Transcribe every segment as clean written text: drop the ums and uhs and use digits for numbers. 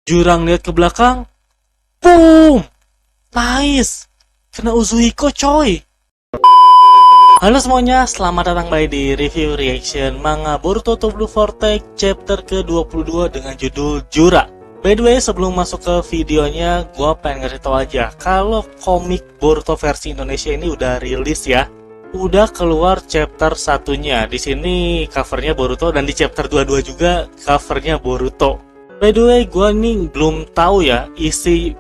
Jurang lihat ke belakang. Boom! Nice! Kena Uzuhiko coy. Halo semuanya, selamat datang kembali di review reaction manga Boruto to Blue Vortex chapter ke-22 dengan judul Jura. By the way, sebelum masuk ke videonya, gue pengen ngasih tau aja kalau komik Boruto versi Indonesia ini udah rilis ya. Udah keluar chapter satunya. Di sini covernya Boruto dan di chapter 22 juga covernya Boruto. By the way, gue nih belum tahu ya isi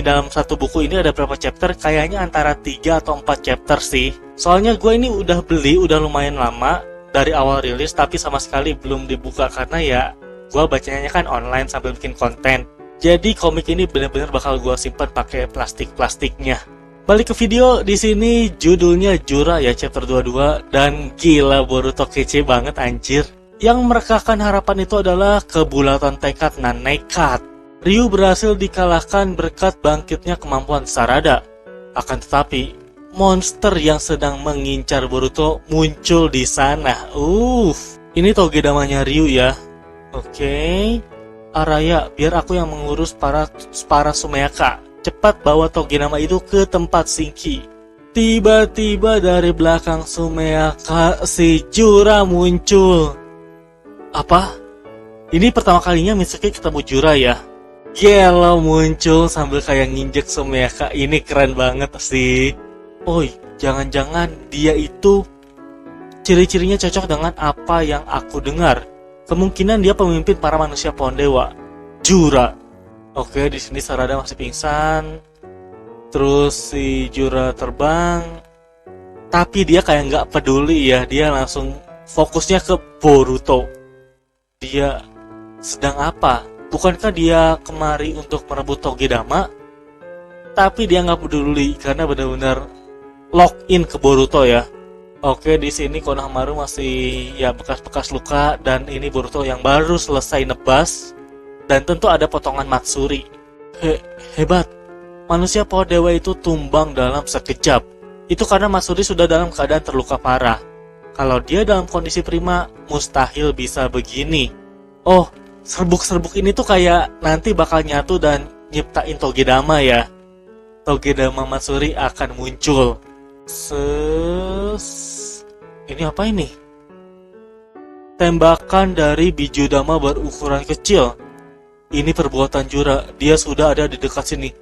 dalam satu buku ini ada berapa chapter. Kayaknya antara 3 atau 4 chapter sih. Soalnya gue ini udah beli, udah lumayan lama dari awal rilis, tapi sama sekali belum dibuka karena ya gue bacanya kan online sambil bikin konten. Jadi komik ini bener-bener bakal gue simpan pakai plastiknya. Balik ke video, di sini judulnya Jura ya chapter 22 dan gila Boruto kece banget anjir. Yang merekahkan harapan itu adalah kebulatan tekad dan nekat. Ryu berhasil dikalahkan berkat bangkitnya kemampuan Sarada. Akan tetapi, monster yang sedang mengincar Boruto muncul di sana. Ini Togedamanya Ryu ya. Oke. Araya, biar aku yang mengurus para Sumeyaka. Cepat bawa Togedama itu ke tempat Shinki. Tiba-tiba dari belakang Sumeyaka si Jura muncul. Apa? Ini pertama kalinya Mitsuki ketemu Jura ya. Gila muncul sambil kayak nginjek Sumeyaka. Ini keren banget sih. Oi, jangan-jangan dia itu ciri-cirinya cocok dengan apa yang aku dengar. Kemungkinan dia pemimpin para manusia pohon dewa. Jura. Oke, di sini Sarada masih pingsan. Terus si Jura terbang. Tapi dia kayak nggak peduli ya. Dia langsung fokusnya ke Boruto. Dia sedang apa? Bukankah dia kemari untuk merebut Togedama? Tapi dia nggak peduli karena benar-benar lock in ke Boruto ya. Oke, di sini Konohamaru masih ya bekas-bekas luka dan ini Boruto yang baru selesai nebas dan tentu ada potongan Matsuri. Hebat. Manusia pohon dewa itu tumbang dalam sekejap. Itu karena Matsuri sudah dalam keadaan terluka parah. Kalau dia dalam kondisi prima, mustahil bisa begini. Oh, serbuk-serbuk ini tuh kayak nanti bakal nyatu dan nyiptain Togedama ya. Togedama Matsuri akan muncul. Ini apa ini? Tembakan dari Bijudama berukuran kecil. Ini perbuatan Jura. Dia sudah ada di dekat sini.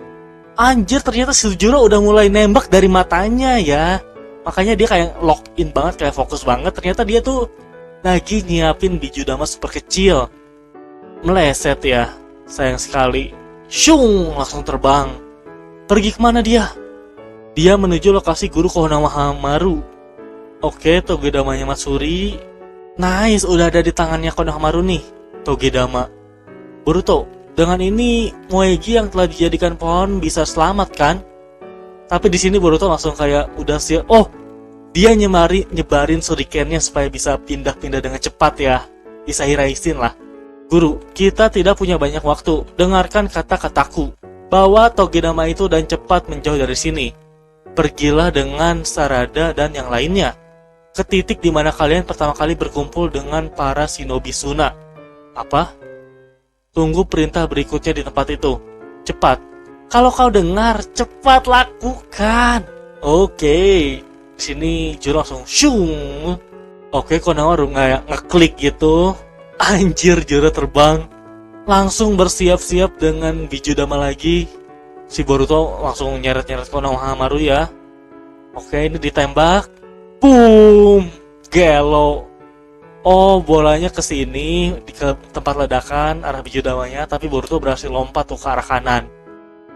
Anjir, ternyata si Jura udah mulai nembak dari matanya ya. Makanya dia kayak lock in banget, kayak fokus banget. Ternyata dia tuh lagi nyiapin Bijudama super kecil. Meleset ya, sayang sekali. Shung, langsung terbang. Pergi kemana dia? Dia menuju lokasi guru Konohamaru. Oke, Togedamanya Matsuri. Nice, udah ada di tangannya Konohamaru nih, Togedama. Boruto, dengan ini Moegi yang telah dijadikan pohon bisa selamat kan? Tapi di sini Boruto langsung kayak udah siap. Oh, dia nyebarin shurikennya supaya bisa pindah-pindah dengan cepat ya. Bisa hiraisin lah. Guru, kita tidak punya banyak waktu. Dengarkan kata-kataku. Bawa Togedama itu dan cepat menjauh dari sini. Pergilah dengan Sarada dan yang lainnya ke titik di mana kalian pertama kali berkumpul dengan para shinobi Suna. Apa? Tunggu perintah berikutnya di tempat itu. Cepat. Kalau kau dengar, cepat lakukan. Oke. Di sini Jura langsung shung. Oke, Konohamaru ngeklik gitu. Anjir, Jura terbang. Langsung bersiap-siap dengan Bijudama lagi. Si Boruto langsung nyeret-nyeret Konohamaru ya. Oke, ini ditembak. Boom! Gelo. Oh, bolanya ke sini ke tempat ledakan arah Bijudamanya, tapi Boruto berhasil lompat tuh ke arah kanan.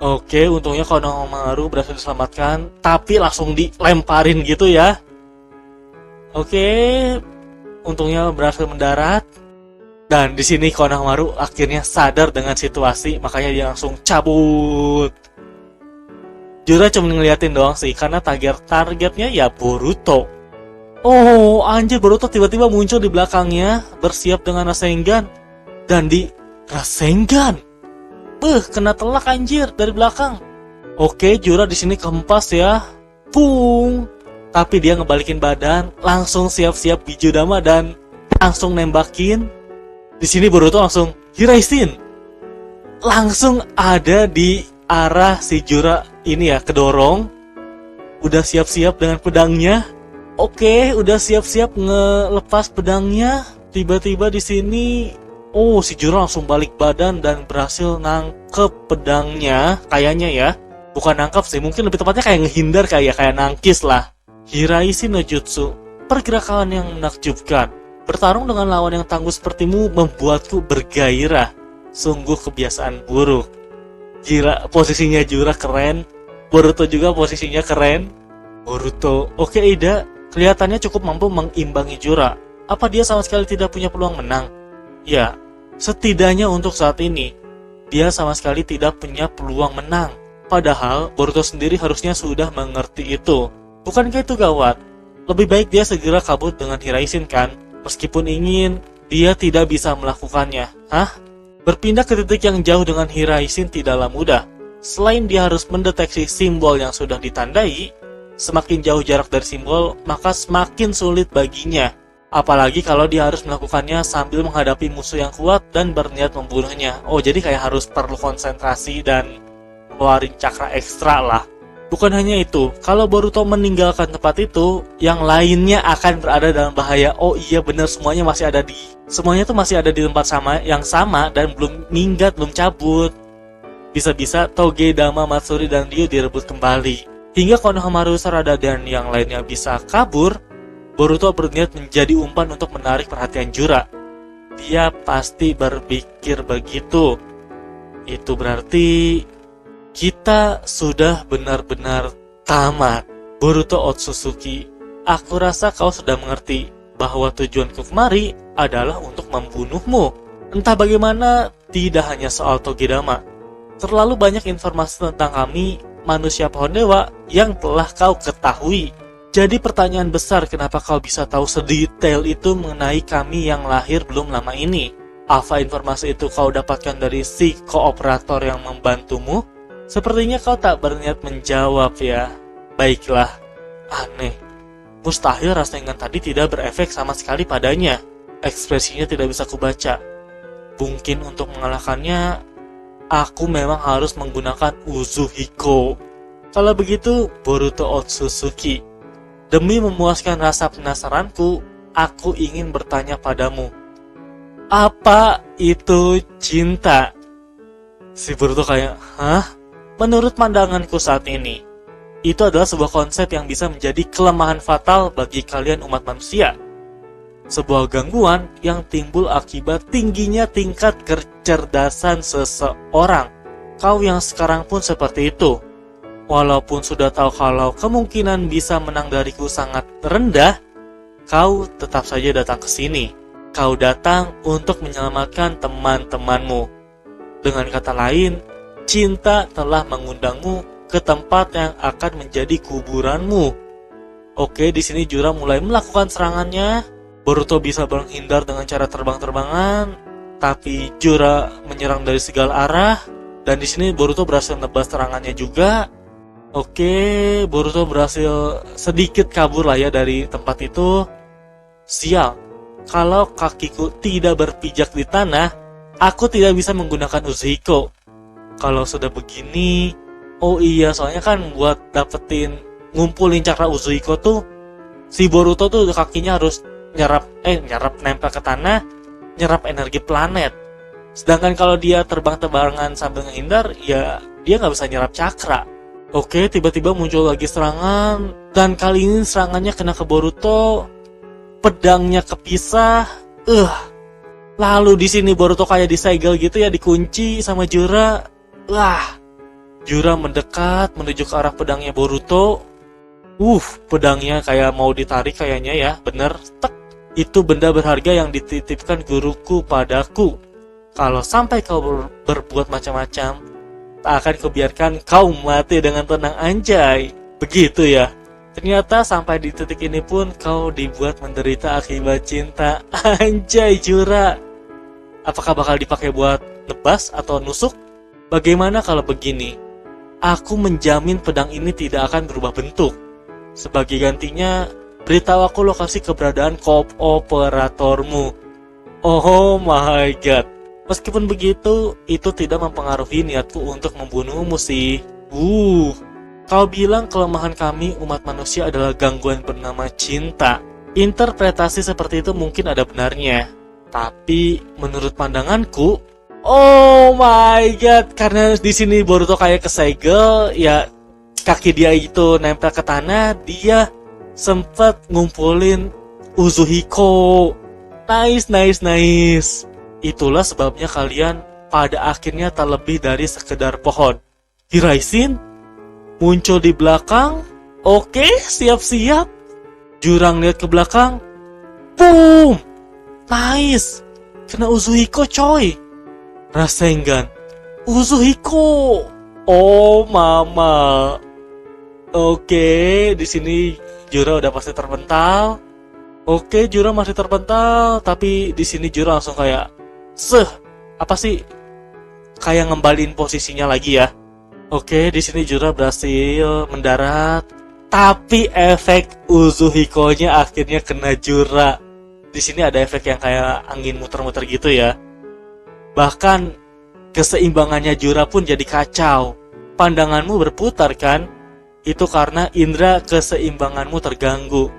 Oke, untungnya Konohamaru berhasil diselamatkan, tapi langsung dilemparin gitu ya. Oke, untungnya berhasil mendarat. Dan di sini Konohamaru akhirnya sadar dengan situasi, makanya dia langsung cabut. Jura cuma ngeliatin doang sih, karena targetnya ya Boruto. Oh, anjir, Boruto tiba-tiba muncul di belakangnya, bersiap dengan Rasengan. Dan di Rasengan, kena telak anjir dari belakang. Oke, Jura di sini kempas ya. Pung. Tapi dia ngebalikin badan, langsung siap-siap Bijudama dan langsung nembakin. Di sini Boruto langsung hiraisin. langsung ada di arah si Jura ini ya, kedorong. Udah siap-siap dengan pedangnya. Oke, udah siap-siap ngelepas pedangnya. Tiba-tiba di sini, si Jura langsung balik badan dan berhasil nangkep pedangnya, kayaknya ya. Bukan nangkep sih, mungkin lebih tepatnya kayak ngehindar, kayak nangkis lah. Hiraishi no Jutsu, pergerakan yang menakjubkan. Bertarung dengan lawan yang tangguh sepertimu membuatku bergairah. Sungguh kebiasaan buruk. Gila, posisinya Jura keren. Boruto juga posisinya keren. Boruto, oke Ida, kelihatannya cukup mampu mengimbangi Jura. Apa dia sama sekali tidak punya peluang menang? Ya, setidaknya untuk saat ini, dia sama sekali tidak punya peluang menang. Padahal, Boruto sendiri harusnya sudah mengerti itu. Bukankah itu gawat? Lebih baik dia segera kabur dengan Hiraishi kan? Meskipun ingin, dia tidak bisa melakukannya. Hah? Berpindah ke titik yang jauh dengan Hiraishi tidaklah mudah. Selain dia harus mendeteksi simbol yang sudah ditandai, semakin jauh jarak dari simbol, maka semakin sulit baginya. Apalagi kalau dia harus melakukannya sambil menghadapi musuh yang kuat dan berniat membunuhnya. Jadi kayak harus perlu konsentrasi dan ngeluarin cakra ekstra lah. Bukan hanya itu, kalau Boruto meninggalkan tempat itu, yang lainnya akan berada dalam bahaya. Iya bener, semuanya tuh masih ada di tempat yang sama dan belum minggat, belum cabut. Bisa-bisa Toge, Dama, Matsuri, dan Ryu direbut kembali. Hingga Konohamaru, Sarada, dan yang lainnya bisa kabur, Boruto berniat menjadi umpan untuk menarik perhatian Jura. Dia pasti berpikir begitu. Itu berarti kita sudah benar-benar tamat. Boruto Otsutsuki, aku rasa kau sudah mengerti bahwa tujuanku kemari adalah untuk membunuhmu. Entah bagaimana, tidak hanya soal Togedama. Terlalu banyak informasi tentang kami, manusia pohon dewa, yang telah kau ketahui. Jadi pertanyaan besar, kenapa kau bisa tahu sedetail itu mengenai kami yang lahir belum lama ini? Apa informasi itu kau dapatkan dari si kooperator yang membantumu? Sepertinya kau tak berniat menjawab ya. Baiklah, aneh. Mustahil rasengan tadi tidak berefek sama sekali padanya. Ekspresinya tidak bisa kubaca. Mungkin untuk mengalahkannya, aku memang harus menggunakan Uzuhiko. Kalau begitu, Boruto Otsutsuki, demi memuaskan rasa penasaranku, aku ingin bertanya padamu. Apa itu cinta? Si Boruto kayak, hah? Menurut pandanganku saat ini, itu adalah sebuah konsep yang bisa menjadi kelemahan fatal bagi kalian umat manusia. Sebuah gangguan yang timbul akibat tingginya tingkat kecerdasan seseorang. Kau yang sekarang pun seperti itu. Walaupun sudah tahu kalau kemungkinan bisa menang dariku sangat rendah, kau tetap saja datang ke sini. Kau datang untuk menyelamatkan teman-temanmu. Dengan kata lain, cinta telah mengundangmu ke tempat yang akan menjadi kuburanmu. Oke, di sini Jura mulai melakukan serangannya. Boruto bisa menghindar dengan cara terbang-terbangan, tapi Jura menyerang dari segala arah. Dan di sini Boruto berhasil nebas serangannya juga. Oke, Boruto berhasil sedikit kabur lah ya dari tempat itu. Sial, kalau kakiku tidak berpijak di tanah, aku tidak bisa menggunakan Uzuhiko. Kalau sudah begini, soalnya kan buat ngumpulin cakra Uzuhiko tuh, si Boruto tuh kakinya harus nyerap nempel ke tanah, nyerap energi planet. Sedangkan kalau dia terbang-terbangan sambil menghindar, ya dia nggak bisa nyerap cakra. Oke, tiba-tiba muncul lagi serangan, dan kali ini serangannya kena ke Boruto, pedangnya kepisah. Lalu di sini Boruto kayak disegel gitu ya, dikunci sama Jura. Jura mendekat menuju ke arah pedangnya Boruto. Pedangnya kayak mau ditarik kayaknya ya, bener. Tek. Itu benda berharga yang dititipkan guruku padaku. Kalau sampai kau berbuat macam-macam, tak akan kubiarkan kau mati dengan tenang, anjay. Begitu ya. Ternyata sampai di titik ini pun kau dibuat menderita akibat cinta, anjay Jura. Apakah bakal dipakai buat nebas atau nusuk? Bagaimana kalau begini? Aku menjamin pedang ini tidak akan berubah bentuk. Sebagai gantinya, beritahu aku lokasi keberadaan kooperatormu. Oh my god. Meskipun begitu, itu tidak mempengaruhi niatku untuk membunuhmu sih. Kau bilang kelemahan kami umat manusia adalah gangguan bernama cinta. Interpretasi seperti itu mungkin ada benarnya. Tapi menurut pandanganku, oh my god, karena di sini Boruto kayak kesegel, ya kaki dia itu nempel ke tanah, dia sempet ngumpulin Uzuhiko. Nice. Itulah sebabnya kalian pada akhirnya tak lebih dari sekedar pohon. Hiraisin muncul di belakang. Oke, siap-siap. Jurang lihat ke belakang. Boom! Nice. Kena Uzuhiko coy. Rasengan. Uzuhiko. Oh mama. Oke, di sini Jura udah pasti terpental. Oke, Jura masih terpental, tapi di sini Jura langsung kayak apa sih? Kayak ngembaliin posisinya lagi ya. Oke, di sini Jura berhasil mendarat, tapi efek Uzuhiko-nya akhirnya kena Jura. Di sini ada efek yang kayak angin muter-muter gitu ya. Bahkan keseimbangannya Jura pun jadi kacau. Pandanganmu berputar kan? Itu karena indera keseimbanganmu terganggu.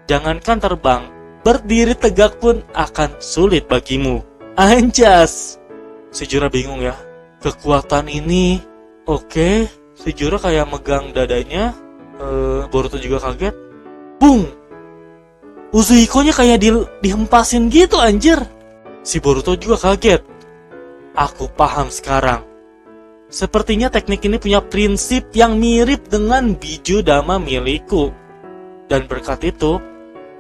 Jangankan terbang, berdiri tegak pun akan sulit bagimu. Anjas. Si Jura bingung ya. Kekuatan ini, oke. Si Jura kayak megang dadanya. Boruto juga kaget. Bung. Uzuhiko-nya kayak dihempasin gitu anjir. Si Boruto juga kaget. Aku paham sekarang. Sepertinya teknik ini punya prinsip yang mirip dengan Biju Dama milikku. Dan berkat itu,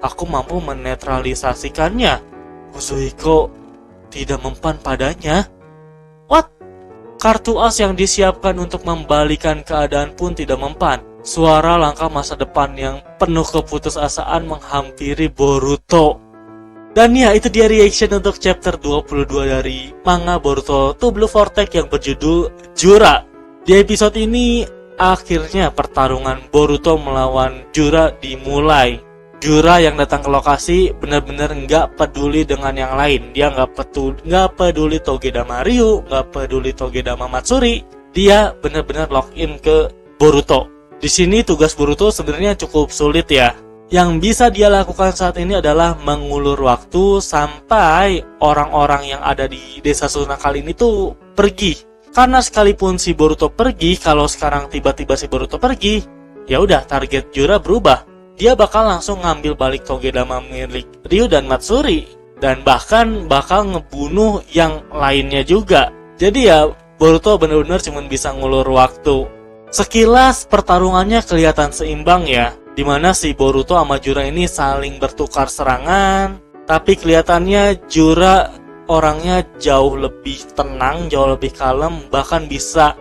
aku mampu menetralisasikannya. Uzuhiko tidak mempan padanya. What? Kartu as yang disiapkan untuk membalikan keadaan pun tidak mempan. Suara langkah masa depan yang penuh keputusasaan menghampiri Boruto. Dan ya, itu dia reaction untuk chapter 22 dari manga Boruto to Blue Vortex yang berjudul Jura. Di episode ini, akhirnya pertarungan Boruto melawan Jura dimulai. Jura yang datang ke lokasi benar-benar nggak peduli dengan yang lain. Dia nggak peduli Togedama Ryu, nggak peduli Togedama Matsuri. Dia benar-benar login ke Boruto. Di sini tugas Boruto sebenarnya cukup sulit ya. Yang bisa dia lakukan saat ini adalah mengulur waktu sampai orang-orang yang ada di desa Sunakal ini tuh pergi. Karena sekalipun si Boruto pergi, kalau sekarang tiba-tiba si Boruto pergi, ya udah target Jura berubah. Dia bakal langsung ngambil balik Togedama milik Ryu dan Matsuri, dan bahkan bakal ngebunuh yang lainnya juga. Jadi ya Boruto benar-benar cuma bisa ngulur waktu. Sekilas pertarungannya kelihatan seimbang ya, dimana si Boruto sama Jura ini saling bertukar serangan, tapi kelihatannya Jura orangnya jauh lebih tenang, jauh lebih kalem, bahkan bisa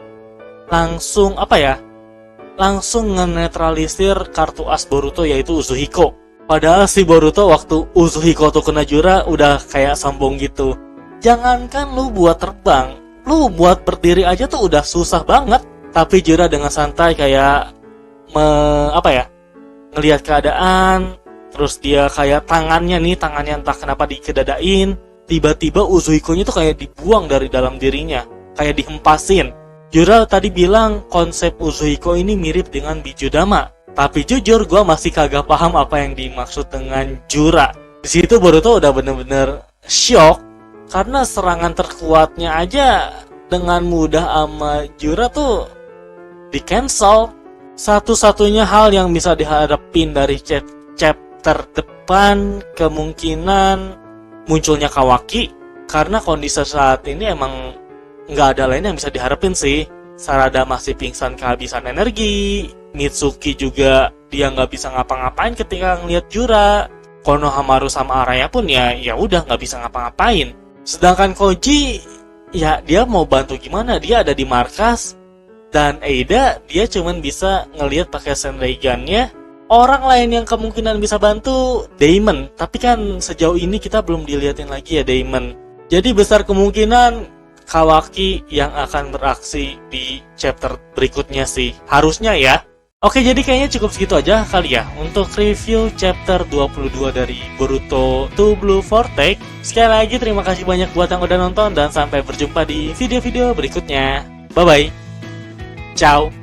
langsung langsung ngenetralisir kartu as Boruto yaitu Uzuhiko. Padahal si Boruto waktu Uzuhiko tuh kena Jura udah kayak sombong gitu. Jangankan lu buat terbang, lu buat berdiri aja tuh udah susah banget. Tapi Jura dengan santai kayak ngelihat keadaan, terus dia kayak tangannya entah kenapa dikedadain, tiba-tiba Uzuhiko-nya tuh kayak dibuang dari dalam dirinya, kayak dihempasin. Jura tadi bilang konsep Uzuhiko ini mirip dengan Biju Dama, tapi jujur gue masih kagak paham apa yang dimaksud dengan Jura. Di situ Boruto udah bener-bener shock karena serangan terkuatnya aja dengan mudah sama Jura tuh di cancel. Satu-satunya hal yang bisa dihadapin dari chapter depan kemungkinan munculnya Kawaki, karena kondisi saat ini emang nggak ada lain yang bisa diharapin sih. Sarada masih pingsan kehabisan energi, Mitsuki juga dia nggak bisa ngapa-ngapain ketika ngeliat Jura. Konohamaru sama Araya pun ya udah nggak bisa ngapa-ngapain. Sedangkan Koji ya dia mau bantu gimana, dia ada di markas. Dan Eida dia cuman bisa ngelihat pakai Senreigan-nya. Orang lain yang kemungkinan bisa bantu Daimon, tapi kan sejauh ini kita belum dilihatin lagi ya Daimon. Jadi besar kemungkinan Kawaki yang akan beraksi di chapter berikutnya sih. Harusnya ya. Oke, jadi kayaknya cukup segitu aja kali ya untuk review chapter 22 dari Boruto to Blue Vortex. Sekali lagi terima kasih banyak buat yang udah nonton dan sampai berjumpa di video-video berikutnya. Bye-bye. Ciao.